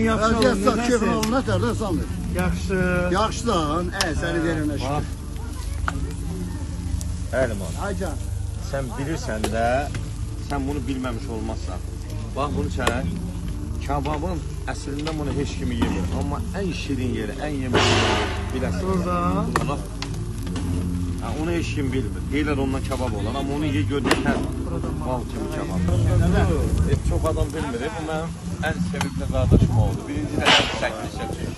yaxşı olun. Vəziyyət keyfin olun, nətərdən sanmır? Yaxşı. Yaxşıdan, səni verənə şükür. Əhliman, Aycan. sən bilirsən də, sən bunu bilməmiş olmazsan. Bax, bunu çək. Kababın əslində bunu heç kimi yemir. Amma ən şirin yeri, ən yemək yeri biləsin. Burada. Bax. Onu heç kim bilmir. Deyirlər ondan kabab olan, amma onu ye görməkən mal kimi kabab. Çox adam bilmir. Bu mənim ən sevimli qardaşım oldu. Birinci dəfə çəkiliş yapacaq.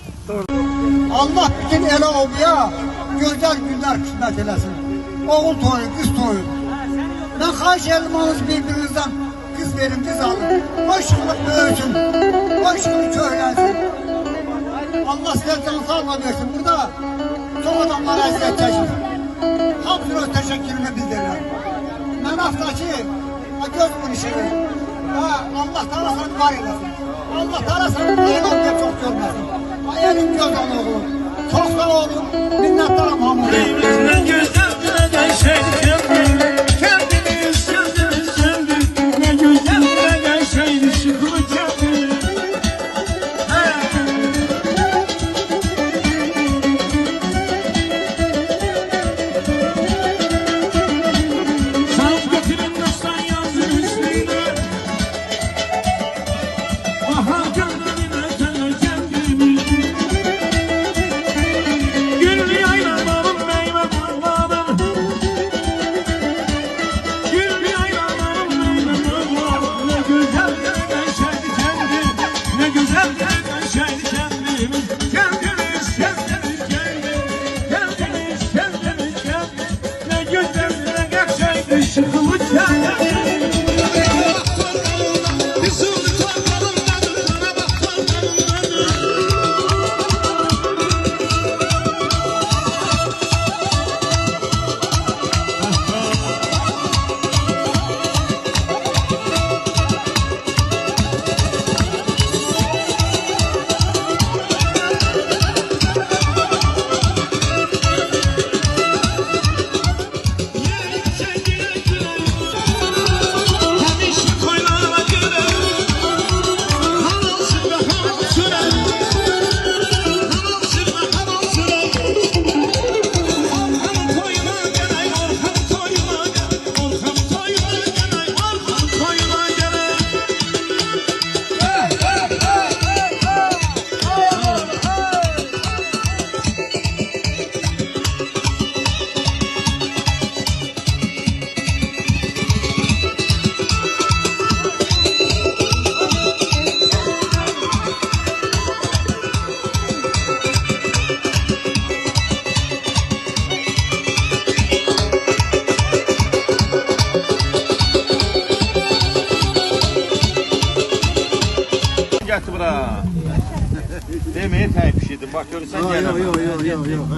Allah bütün elə olmaya gözəl günlər qismət eləsin. Oğul toyu, qız toyu. Mən xahiş edilmeniz birbirinizdən qız verin, qız alın. Hoşqılıq böyüsün, hoşqılıq köhlənsin. Allah sizə can sağlığa versin. Burada çox adamlar əziyyət çəkir. Hamısına öz təşəkkürünü bildirirlər. Mən haftaki göz bu işini Allah tarafını var eləsin. Allah tarafını eyvallah çok görməsin. Elin göz oğlum. Çok sağ olun. Minnettarım hamıya. Elimizden gözlerden şeyken kendimiz sözümüz söndük. Ne gözlerden şeydi şıklı kendimiz. Sanat getirin dostlar yazın üstüne. Aha gönlümün ötene kendimiz. Gül yaylalarım meyve bağlarım. Gül yaylalarım meyve bağlarım. Ne güzel şeydi kendi. Ne güzel şeydi kendimiz. Kendimiz kendimiz kendi. Kendimiz kendimiz kendi. Ne güzel şeydi şıkılı kendi. Gətir bura. Deməyə təyib pişirdim. Bax, görürsən gələm. Yox.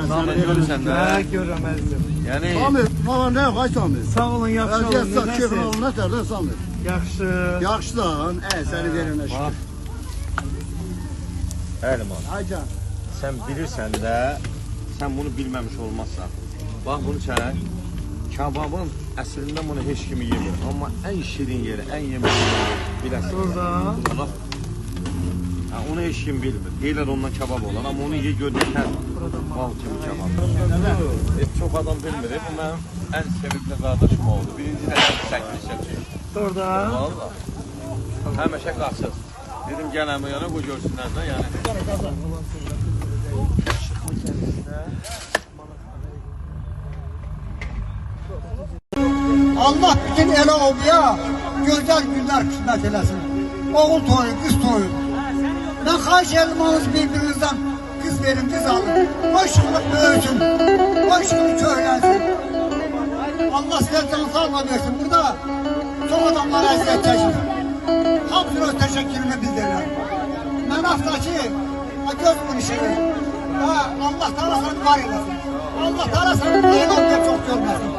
Samir, görürsən də. Görürəm əzizim. Yəni, Samir, falan nə yox, ay Samir. Sağ olun, yaxşı olun. Vəziyyət keyfin olun, nətərdən Samir? Yaxşı. Yaxşıdan, səni verənə şükür. Əhliman, Aycan. sən bilirsən də, sən bunu bilməmiş olmazsan. Bax, bunu çək. Kababın əslində bunu heç kimi yemir. Amma ən şirin yeri, ən yemək yeri biləsin. Burada. Bax. Onu heç kim bilmir. Deyirlər ondan kabab olan, amma onu ye görməkən mal kimi kabab. Çox adam bilmir. Bu mənim ən sevimli qardaşım oldu. Birinci dəfə çəkiliş yapacaq. Burada. Valla. Həmişə qaçır. Dedim gələm yana bu görsünlər də yəni. Allah bütün elə olmaya gözəl günlər qismət eləsin. Oğul toyu, qız toyu. Mən xahiş edilmeniz birbirinizdən qız verin, qız alın. Hoşqılıq böyüsün, hoşqılıq köhlənsin. Allah sizə can sağlığa versin. Burada çox adamlar əziyyət çəkir. Hamısına öz təşəkkürünü bildirirlər. Mən haftaki göz bu işini Allah tarafını var eləsin. Allah tarafını eyvallah çok görməsin.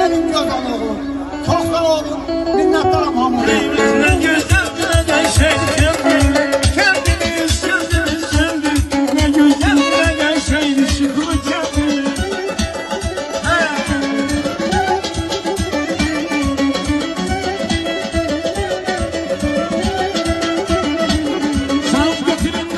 Elin göz oğlum. Çok sağ olun. Minnettarım hamıya. Elimizden gözlerden şeyken kendimiz sözümüz söndük. Ne gözlerden şeydi şıklı kendimiz. Sanat getirin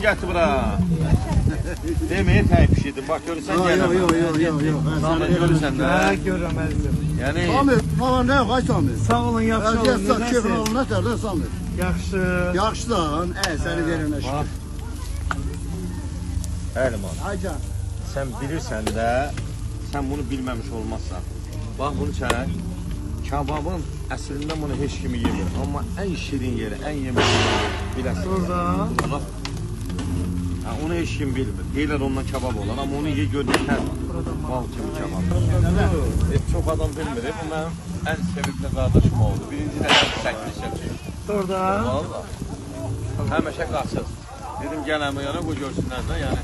gətir bura. Deməyə təyib pişirdim. Bax görürsən Yok gələm. yok yok yok yok. Sami görürsən də. Ha görürəm əzizim. Yəni Sami, falan ne yok ay Sami? Sağ olun, yaxşı olun. Erkek keyfin Necəsiz? oğlum nerede Sami? Yaxşı. Yaxşı lan, seni verene bax. şükür. Əlman, Aycan. sən bilirsən də, sən bunu bilməmiş olmazsan. Bax bunu çək. Kababın əslində bunu heç kimi yemir. Amma ən şirin yeri, ən yemək yeri biləsən. Burada. Bax. Ha, onu heç kim bilmir. Deyirlər ondan kabab olan, amma onu ye görürsən bal kimi kabab. Çox adam bilmir. Bu mənim ən sevimli qardaşım oldu. Birinci dəfə çəkdi çəkdi. Burada. Valla. Həmişə qaçır. Dedim gəl əmi yana qoy görsünlər də, yəni.